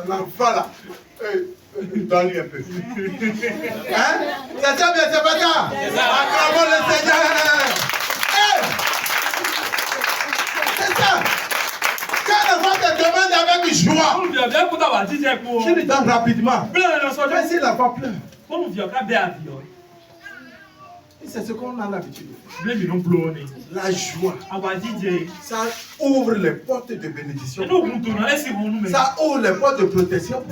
L'enfant là. Donne-lui un peu. Hein? C'est ça, bien, c'est pas ça? Acclamons le Seigneur. C'est ça. Quand l'enfant te demande avec joie, tu lui donnes rapidement. Mais si l'enfant pleure, c'est ce qu'on a l'habitude de faire. La joie, ça ouvre les portes de bénédiction. Ça ouvre les portes de protection.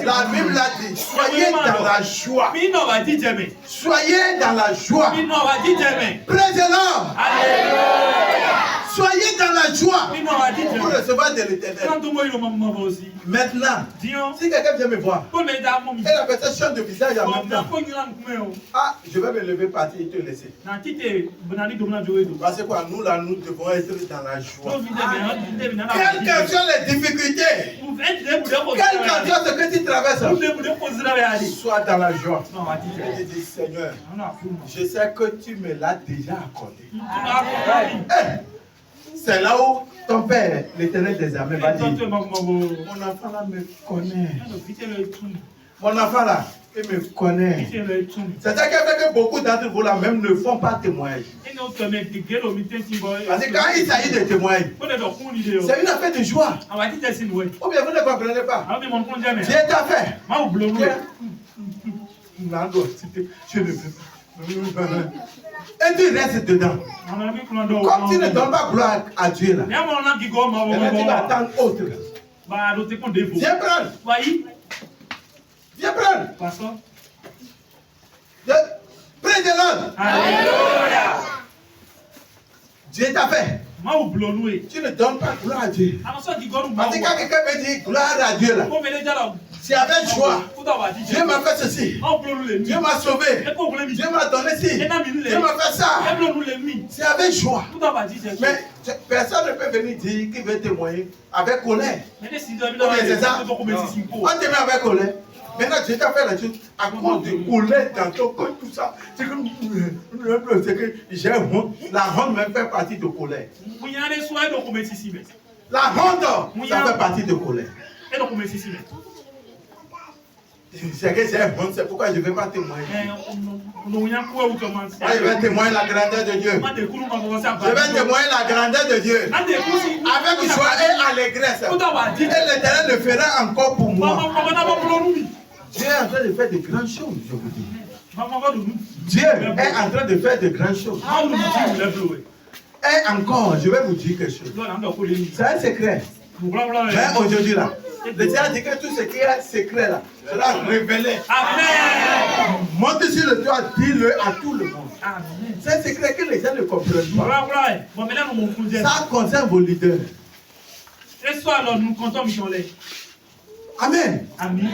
La Bible l'a dit, soyez dans la joie. Soyez dans la joie. Présent. Soyez dans la joie pour recevoir de l'éternel. Maintenant, si quelqu'un vient me voir et la personne change de visage en même temps, ah, je vais me lever, partir et te laisser. Parce que quoi, nous là, nous devons être dans la joie. Quelles que soient les difficultés, quelles que soient ce que tu traverses, sois dans la joie. Je dis, Seigneur, je sais que tu me l'as déjà accordé. C'est là où ton père, l'éternel des armées, va dire, mon enfant là me connaît. Mon enfant là, il me connaît. C'est-à-dire que beaucoup d'entre vous là même ne font pas témoignage. Parce que quand il s'agit de témoignage, c'est une affaire de joie. Ou bien vous ne comprenez pas. Dieu t'a fait. Je ne veux pas. Et tu restes dedans. Comme tu ne donnes pas gloire à Dieu là, tu vas attendre autre. Viens prendre. Viens prendre. Prends-le. Alléluia. Dieu t'a fait. Tu ne donnes pas gloire à Dieu. Parce que quand quelqu'un me dit gloire à Dieu là, c'est avec joie. Dieu m'a fait ceci. Dieu m'a sauvé. Dieu m'a donné ci. Dieu m'a fait ça. C'est avec joie. Mais personne ne peut venir dire qu'il veut témoigner avec colère. C'est ça. On te met avec colère. Maintenant, Dieu t'a fait la chose à cause de colère dans ton corps, tout ça. C'est que j'ai honte. La honte me fait partie de colère. La honte, ça fait partie de colère. C'est que j'ai honte, c'est pourquoi je ne vais pas témoigner. Je vais témoigner la grandeur de Dieu. Je vais témoigner la grandeur de Dieu. Avec joie et allégresse. Et l'Éternel le fera encore pour moi. Dieu est en train de faire de grandes choses, je vous dis. Dieu est en train de faire de grandes choses. Et encore, je vais vous dire quelque chose. C'est un secret. Mais aujourd'hui là, le Seigneur dit que tout ce qui est secret là sera révélé. Amen. Monte sur le toit, dis-le à tout le monde. C'est un secret que les gens ne comprennent pas. Ça concerne vos leaders. Amen. Amen.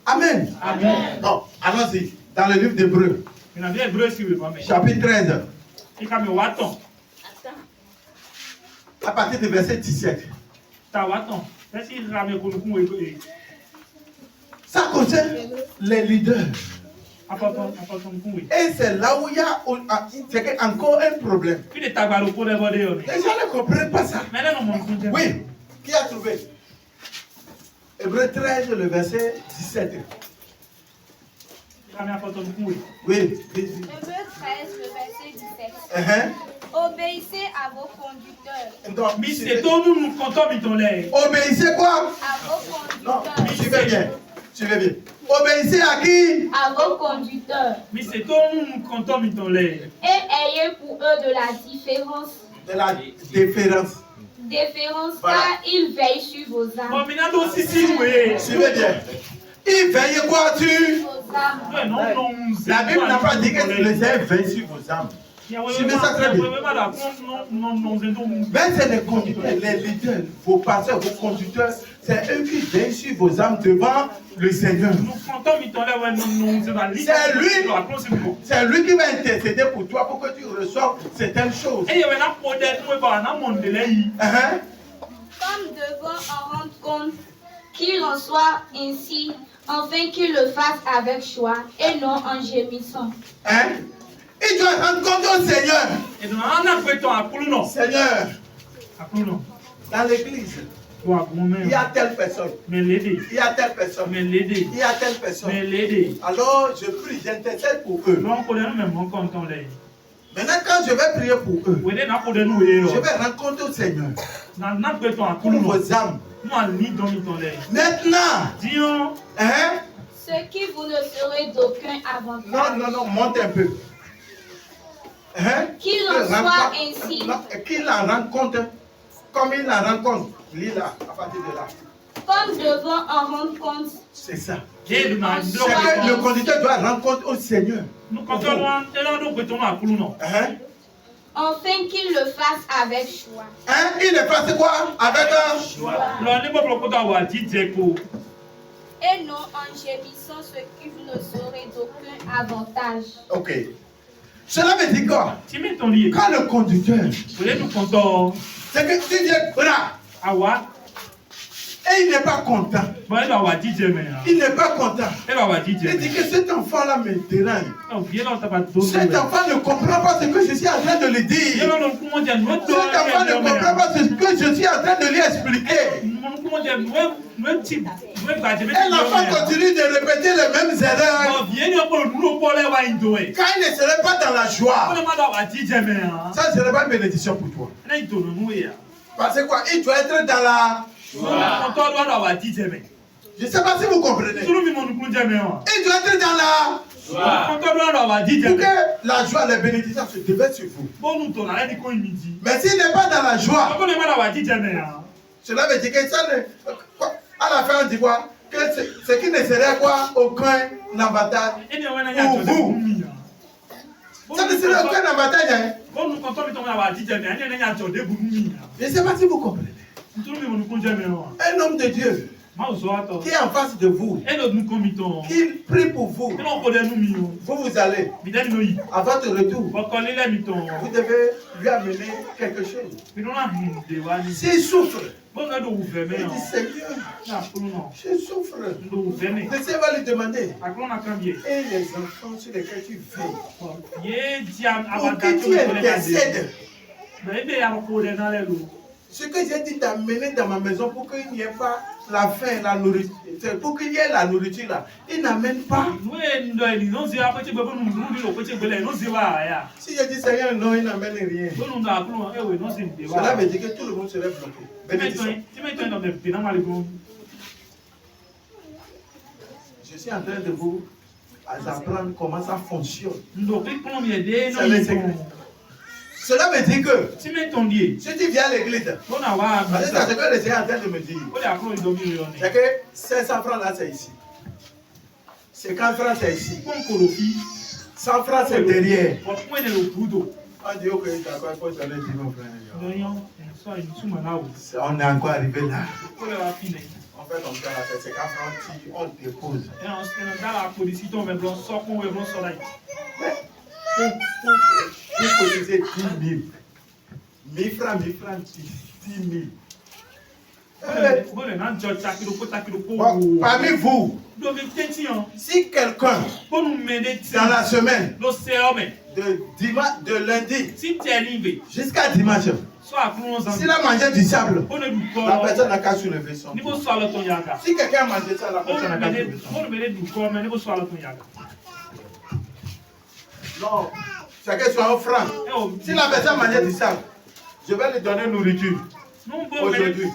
Amen. Amen. Bon, allons-y. Dans le livre d'Hébreux. Chapitre 13. À partir du verset 17. Ça concerne les leaders. Et c'est là où il y a encore un problème. Les gens ne comprennent pas ça. Oui. Qui a trouvé? Hébreux 13, le verset 17. Oui. Hébreux 13, le verset 17. Obéissez à vos conducteurs. Obéissez quoi? À vos conducteurs. Non, suivez bien. Suivez bien. Obéissez à qui? À vos conducteurs. Et ayez pour eux de la différence. De la déférence. Voilà. Car ils veillent sur vos âmes. Suivez bien. Ils veillent quoi tu? Vos âmes. La Bible n'a pas dit que les gens veillent sur vos âmes. Suivez ça très bien. Mais c'est les conducteurs, les leaders, vos pasteurs, vos conducteurs, c'est eux qui veillent sur vos âmes devant le Seigneur. C'est lui qui va intercéder pour toi pour que tu reçoives certaines choses. Comme devant en rendre compte, qu'il en soit ainsi, afin qu'il le fasse avec joie et non en gémissant. Il doit rendre compte au Seigneur. Seigneur, dans l'église, Il y a telle personne. Il y a telle personne. Il y a telle personne. Alors, je prie, j'intercède pour eux. Maintenant, quand je vais prier pour eux, je vais rencontrer le Seigneur pour vos âmes. Maintenant, hein? Ce qui vous ne serez d'aucun avantage. Non, monte un peu. Hein? Qu'il en soit ainsi. Qu'il en rencontre, comme il en rencontre. Lis là, à partir de là. Comme devant en rendre compte. C'est ça. C'est que le conducteur doit rencontrer au Seigneur. Enfin qu'il le fasse avec choix. Hein? Il le fasse quoi? Avec un choix. Et non en gémissant, ce qui vous ne serez d'aucun avantage. Ok. Cela veut dire quoi? Quand le conducteur, c'est que tu dis, voilà. Et il n'est pas content. Il n'est pas content. Il dit que cet enfant-là me dérange. Cet enfant ne comprend pas ce que je suis en train de lui dire. Cet enfant ne comprend pas ce que je suis en train de lui expliquer. Et l'enfant continue de répéter les mêmes erreurs. Quand il ne serait pas dans la joie, ça ne serait pas une bénédiction pour toi. Parce que quoi? Il doit être dans la joie. Je ne sais pas si vous comprenez. Il doit être dans la joie. Pour que la joie, les bénédictions se déversent sur vous. Mais s'il n'est pas dans la joie, cela veut dire que ça ne... À la fin, on dit quoi? Que ce qui ne serait quoi? Aucun avantage pour vous. Ça ne serait aucun avantage. Hein? Je ne sais pas si vous comprenez. Un homme de Dieu qui est en face de vous, qui prie pour vous, vous allez, à votre retour, vous devez lui amener quelque chose. S'il souffre, il dit Seigneur, je souffre. Le Seigneur va lui demander. Et les enfants sur lesquels tu veilles, pour que tu intercèdes. Ce que j'ai dit d'amener dans ma maison pour qu'il n'y ait pas la faim, la nourriture, pour qu'il y ait la nourriture là, il n'amène pas. Si je dis Seigneur, non, il n'amène rien. Cela veut dire que tout le monde serait bloqué. Bénédiction. Je suis en train de vous apprendre comment ça fonctionne. C'est le secret. Cela veut dire que si tu viens à l'église, c'est ce que le Seigneur est en train de me dire. C'est que 500 francs là, c'est ici. 50 francs, c'est ici. 100 francs, c'est derrière. On dit, ok, d'accord, il faut donner 10 000 francs. On est encore arrivé là. On fait comme ça, c'est 50 francs, on dépose. Pour cotiser 10 000. 1000 francs, 10 000. Parmi vous, si quelqu'un, dans la semaine, de lundi jusqu'à dimanche, s'il a mangé du sable, la personne n'a qu'à soulever son. Si quelqu'un a mangé ça, la personne n'a qu'à soulever son. Non, c'est que soit un franc. Si la personne mangeait du sable, je vais lui donner nourriture. Aujourd'hui.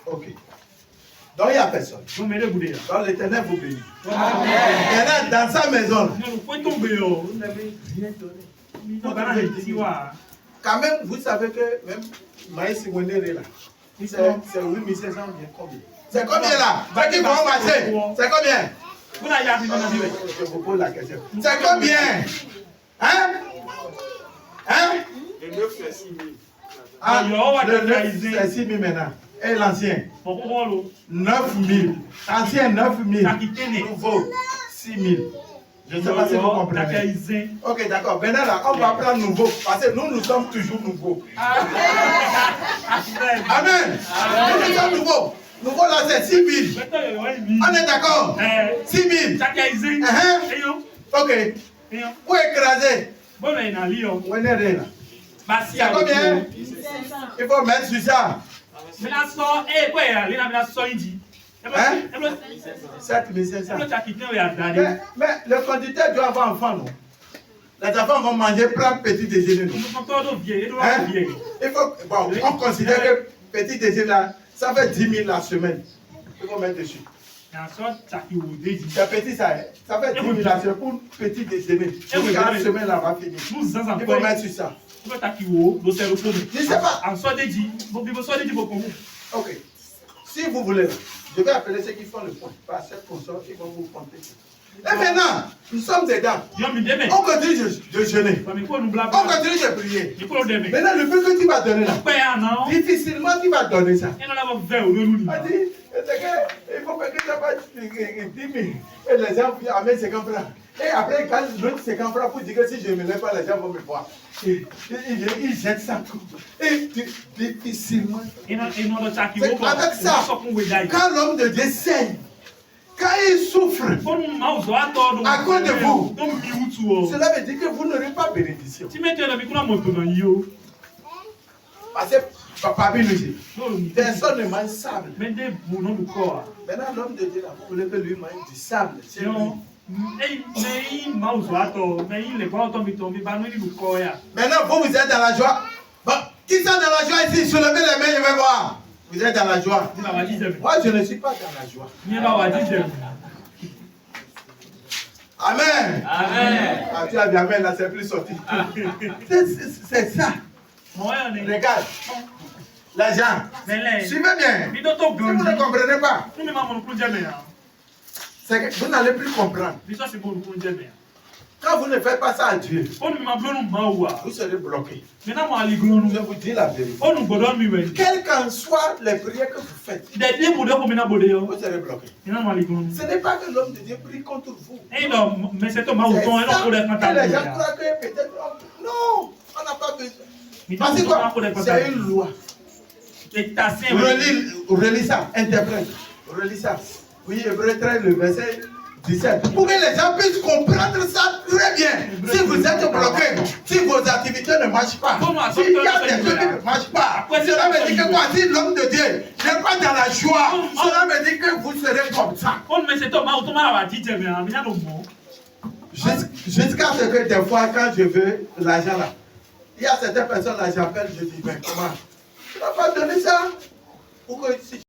Ok. Donc il n'y a personne. Donc l'Éternel vous bénit. Amen. Dans sa maison. Quand même, vous savez que même Maïs Wenere là, c'est 8500 bien combien? C'est combien là? C'est qui vont marcher? C'est combien? Je vous pose la question. C'est combien? Hein? Hein? Le 9 c'est 6 000. Ah, le 9 c'est 6 000 maintenant. Et l'ancien? 9 000. Ancien 9 000. Nouveau 6 000. Je ne sais pas si vous comprenez. Ok, d'accord. Maintenant là, on va prendre nouveau. Parce que nous sommes toujours nouveaux. Amen. Nous sommes nouveaux. Nouveau là c'est 6 000. On est d'accord? 6 000. Ok. Où écraser? Où est là? C'est combien? Il faut mettre sur ça. Hein? 7500. Mais le conducteur doit avoir enfant, non? Les enfants vont manger, prendre petit déjeuner. Hein? Il faut, bon, on considère que petit déjeuner, là, ça fait 10 000 la semaine. Il faut mettre dessus. C'est petit, ça fait 10 000 la semaine pour petit déjeuner. Donc, 4 semaines, là, va finir. Il faut mettre sur ça. Je ne sais pas. Ok. Si vous voulez, je vais appeler ceux qui font le point. Par cette console, ils vont vous compter. Et maintenant, nous sommes dedans. On continue de jeûner. On continue de prier. Maintenant, le peu que tu vas donner là, difficilement tu vas donner ça. Il faut que tu fasses 10 000. Et les gens amènent 50 francs. Et après, quand ils donnent 50 francs pour dire que si je ne me lève pas, les gens vont me voir. Ils jettent ça. Et difficilement. Avec ça, quand l'homme de Dieu saigne, quand il souffre à cause de vous, cela veut dire que vous n'aurez pas bénédiction. Parce que parmi nous, personne ne mange sable. Maintenant, l'homme de Dieu, vous voulez que lui mange du sable. Maintenant, vous êtes dans la joie. Bon, qui sont dans la joie ici? Soulevez les mains, je vais voir. Vous êtes dans la joie. Moi, je ne suis pas dans la joie. Amen. Amen. Ah, tu as dit amen, là, c'est plus sorti. C'est ça. Regarde. L'argent. Suivez bien. Si vous ne comprenez pas, c'est que vous n'allez plus comprendre. Quand vous ne faites pas ça à Dieu, vous serez bloqué. Je vous dis la vérité. Quelles qu'en soient les prières que vous faites, vous serez bloqué. Ce n'est pas que l'homme de Dieu prie contre vous. C'est ça que les gens croient que peut-être... Non, on n'a pas besoin. Parce que quoi? C'est une loi. Relis ça, interprète. Relis ça. Oui, Hébreu 13, le verset 17. Pour que les gens puissent comprendre ça très bien. Si vous êtes bloqué, si vos activités ne marchent pas, s'il y a des trucs qui ne marchent pas, cela veut dire que quoi? Si l'homme de Dieu n'est pas dans la joie, cela veut dire que vous serez comme ça. Jusqu'à ce que des fois, quand je veux l'argent là, il y a certaines personnes là, j'appelle, je dis, mais comment? Tu n'as pas donné ça? Pourquoi ici?